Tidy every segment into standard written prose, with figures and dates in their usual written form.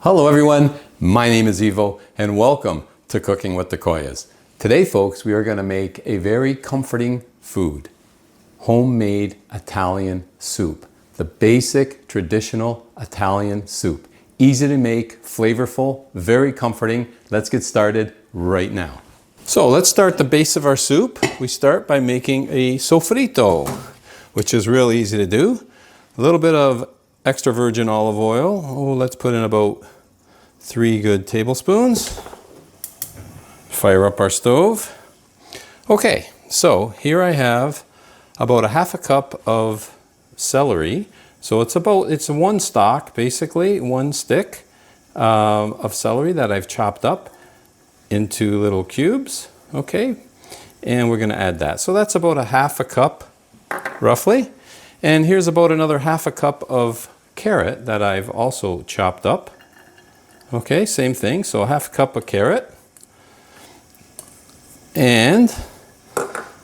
Hello everyone, my name is Ivo and welcome to Cooking with the Koyas. Today folks, we are going to make a very comforting food, homemade Italian soup. The basic traditional Italian soup. Easy to make, flavorful, very comforting. Let's get started right now. So let's start the base of our soup. We start by making a sofrito, which is real easy to do. A little bit of extra virgin olive oil. Oh, let's put in about 3 good tablespoons. Fire up our stove. Okay, so here I have about a half a cup of celery. So it's one stalk, basically, one stick of celery that I've chopped up into little cubes. Okay, and we're going to add that. So that's about a half a cup, roughly. And here's about another half a cup of carrot that I've also chopped up. Okay, same thing, so a half a cup of carrot. And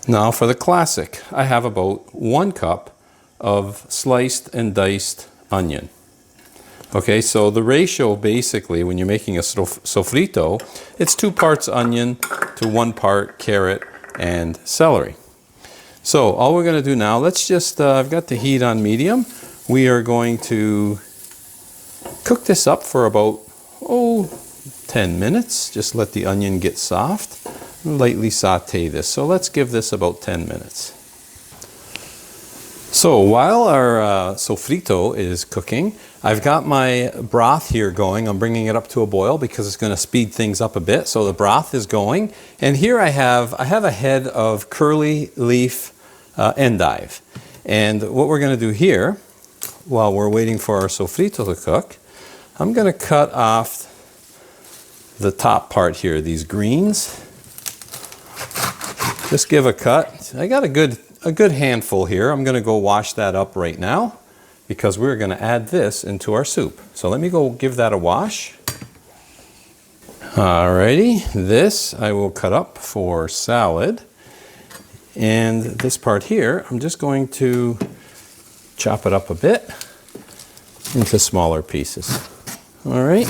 now for the classic, I have about 1 cup of sliced and diced onion. Okay, so the ratio basically when you're making a sofrito, it's 2 parts onion to 1 part carrot and celery. So all we're going to do now, let's just, I've got the heat on medium. We are going to cook this up for about 10 minutes. Just let the onion get soft. Lightly saute this. So let's give this about 10 minutes. So while our sofrito is cooking, I've got my broth here going. I'm bringing it up to a boil because it's going to speed things up a bit. So the broth is going. And here I have a head of curly leaf endive. And what we're going to do here, while we're waiting for our sofrito to cook, I'm going to cut off the top part here, these greens. Just give a cut. I got a good handful here. I'm going to go wash that up right now because we're going to add this into our soup. So let me go give that a wash. Alrighty, this I will cut up for salad. And this part here, I'm just going to chop it up a bit into smaller pieces. All right.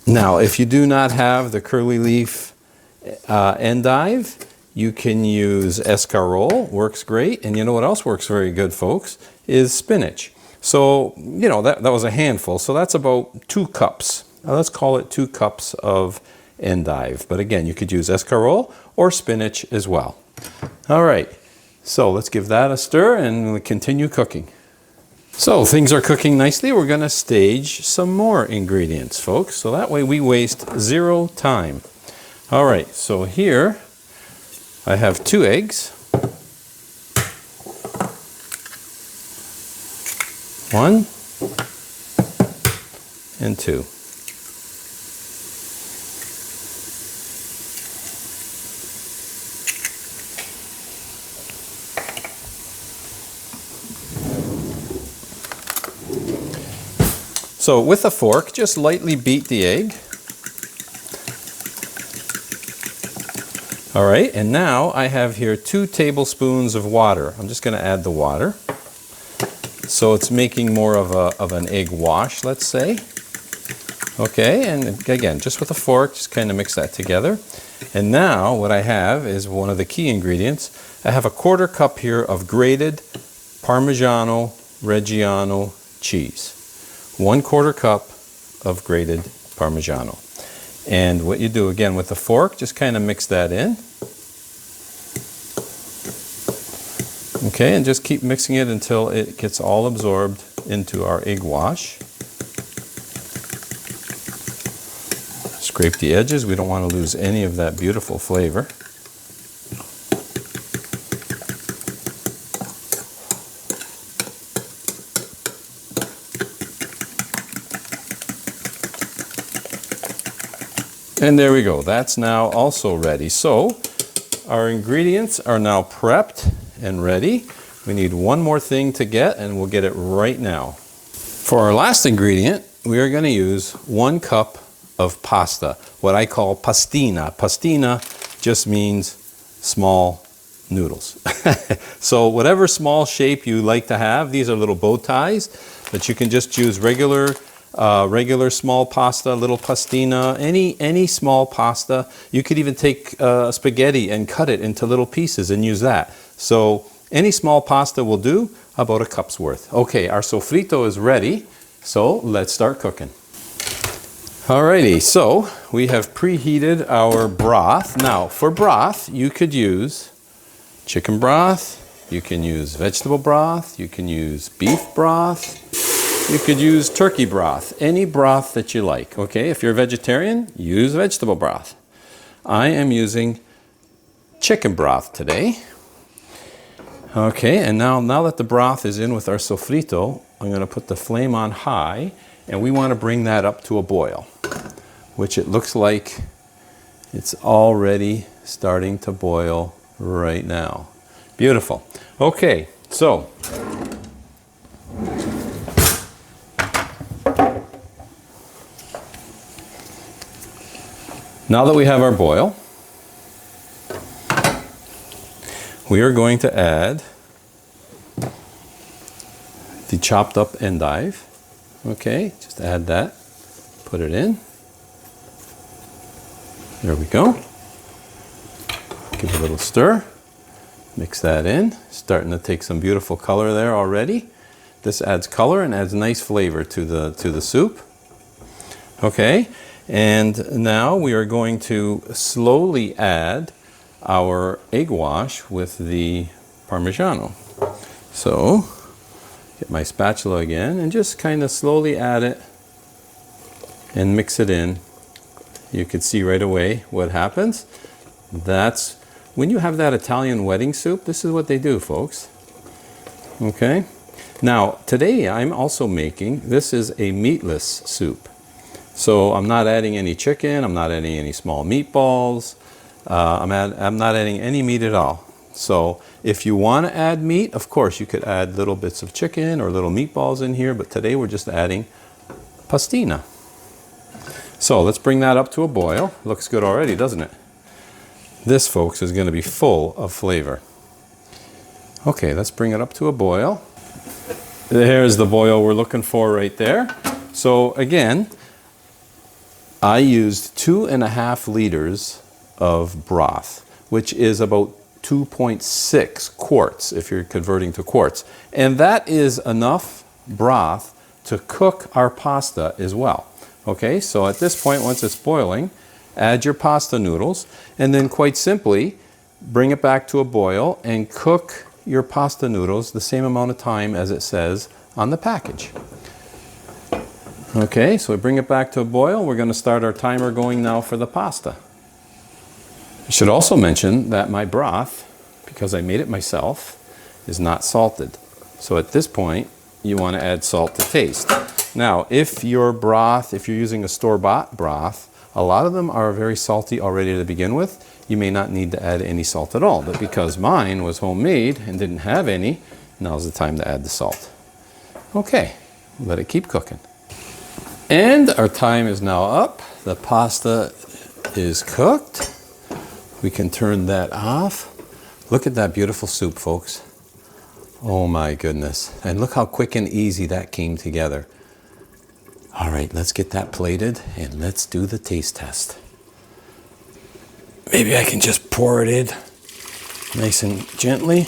Now, if you do not have the curly leaf endive, you can use escarole, works great. And you know what else works very good, folks, is spinach. So, you know, that was a handful. So that's about 2 cups. Let's call it 2 cups of endive. But again, you could use escarole or spinach as well. All right. So let's give that a stir and we'll continue cooking. So things are cooking nicely. We're going to stage some more ingredients, folks. So that way we waste 0 time. All right, so here I have 2 eggs. 1 and 2. So with a fork, just lightly beat the egg. All right, and now I have here 2 tablespoons of water. I'm just going to add the water. So it's making more of an egg wash, let's say. Okay, and again, just with a fork, just kind of mix that together. And now what I have is one of the key ingredients. I have a 1/4 cup here of grated Parmesano Reggiano cheese. 1/4 cup of grated Parmesano. And what you do again with the fork, just kind of mix that in. Okay, and just keep mixing it until it gets all absorbed into our egg wash. Scrape the edges. We don't want to lose any of that beautiful flavor. And there we go. That's now also ready. So our ingredients are now prepped and ready. We need one more thing to get, and we'll get it right now. For our last ingredient, we are going to use 1 cup of pasta, what I call pastina. Pastina just means small noodles. So whatever small shape you like to have, these are little bow ties. but you can just use regular small pasta, little pastina, any small pasta. You could even take spaghetti and cut it into little pieces and use that. So any small pasta will do, about a cup's worth. Okay, our sofrito is ready, so let's start cooking. Alrighty, so we have preheated our broth. Now, for broth, you could use chicken broth, you can use vegetable broth, you can use beef broth, you could use turkey broth, any broth that you like, okay? If you're a vegetarian, use vegetable broth. I am using chicken broth today. Okay, and now that the broth is in with our sofrito, I'm going to put the flame on high, and we want to bring that up to a boil, which it looks like it's already starting to boil right now. Beautiful. Okay, so now that we have our boil, we are going to add the chopped up endive. Okay, just add that, put it in. There we go. Give it a little stir, mix that in. Starting to take some beautiful color there already. This adds color and adds nice flavor to the soup. Okay, and now we are going to slowly add our egg wash with the Parmesano. So, get my spatula again and just kind of slowly add it and mix it in. You can see right away what happens. That's when you have that Italian wedding soup, this is what they do, folks. Okay? Now, today I'm also making, this is a meatless soup. So I'm not adding any chicken, I'm not adding any small meatballs, I'm not adding any meat at all. So if you want to add meat, of course you could add little bits of chicken or little meatballs in here, but today we're just adding pastina. So let's bring that up to a boil. Looks good already, doesn't it? This, folks, is going to be full of flavor. Okay, let's bring it up to a boil. There's the boil we're looking for right there. So again, I used 2.5 liters of broth, which is about 2.6 quarts if you're converting to quarts. And that is enough broth to cook our pasta as well. Okay, so at this point, once it's boiling, add your pasta noodles, and then quite simply, bring it back to a boil and cook your pasta noodles the same amount of time as it says on the package. Okay, so we bring it back to a boil. We're going to start our timer going now for the pasta. I should also mention that my broth, because I made it myself, is not salted. So at this point, you want to add salt to taste. Now, if your broth, if you're using a store-bought broth, a lot of them are very salty already to begin with. You may not need to add any salt at all, but because mine was homemade and didn't have any, now's the time to add the salt. Okay, let it keep cooking. And our time is now up. The pasta is cooked. We can turn that off. Look at that beautiful soup, folks. Oh my goodness. And look how quick and easy that came together. All right, let's get that plated and let's do the taste test. Maybe I can just pour it in nice and gently.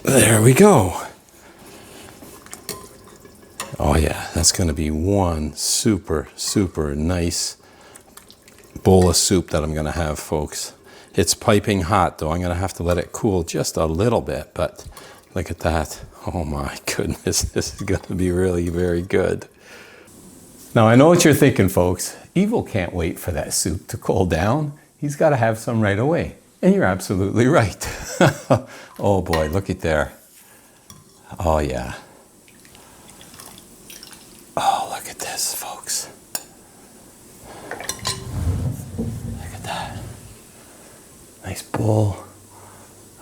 There we go. Oh yeah, that's going to be one super, super nice bowl of soup that I'm going to have, folks. It's piping hot, though. I'm going to have to let it cool just a little bit, but look at that. Oh my goodness, this is going to be really very good. Now, I know what you're thinking, folks. Evil can't wait for that soup to cool down. He's got to have some right away. And you're absolutely right. Oh boy, look at there. Oh yeah. Oh, look at this, folks. Look at that. Nice bowl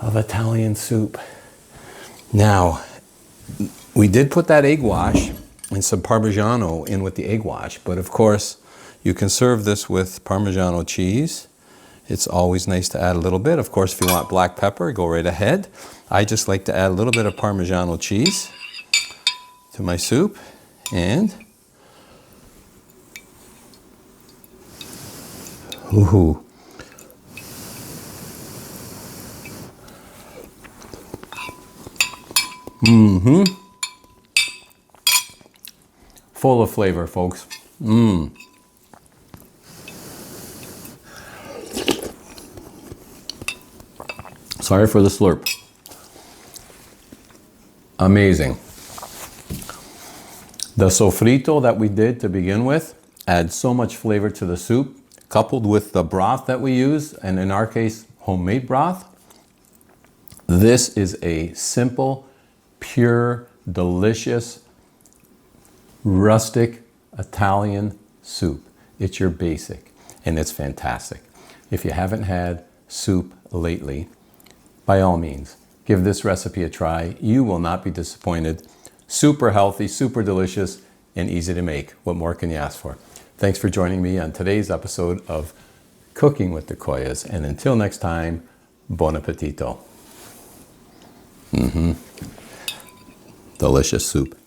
of Italian soup. Now, we did put that egg wash and some Parmigiano in with the egg wash, but of course, You can serve this with Parmesano cheese. It's always nice to add a little bit. Of course, if you want black pepper, go right ahead. I just like to add a little bit of Parmesano cheese to my soup. And ooh. Full of flavor, folks. Sorry for the slurp. Amazing. The sofrito that we did to begin with adds so much flavor to the soup, coupled with the broth that we use, and in our case, homemade broth. This is a simple, pure, delicious, rustic Italian soup. It's your basic, and it's fantastic. If you haven't had soup lately, by all means, give this recipe a try. You will not be disappointed. Super healthy, super delicious, and easy to make. What more can you ask for? Thanks for joining me on today's episode of Cooking with the Koyas. And until next time, buon appetito. Delicious soup.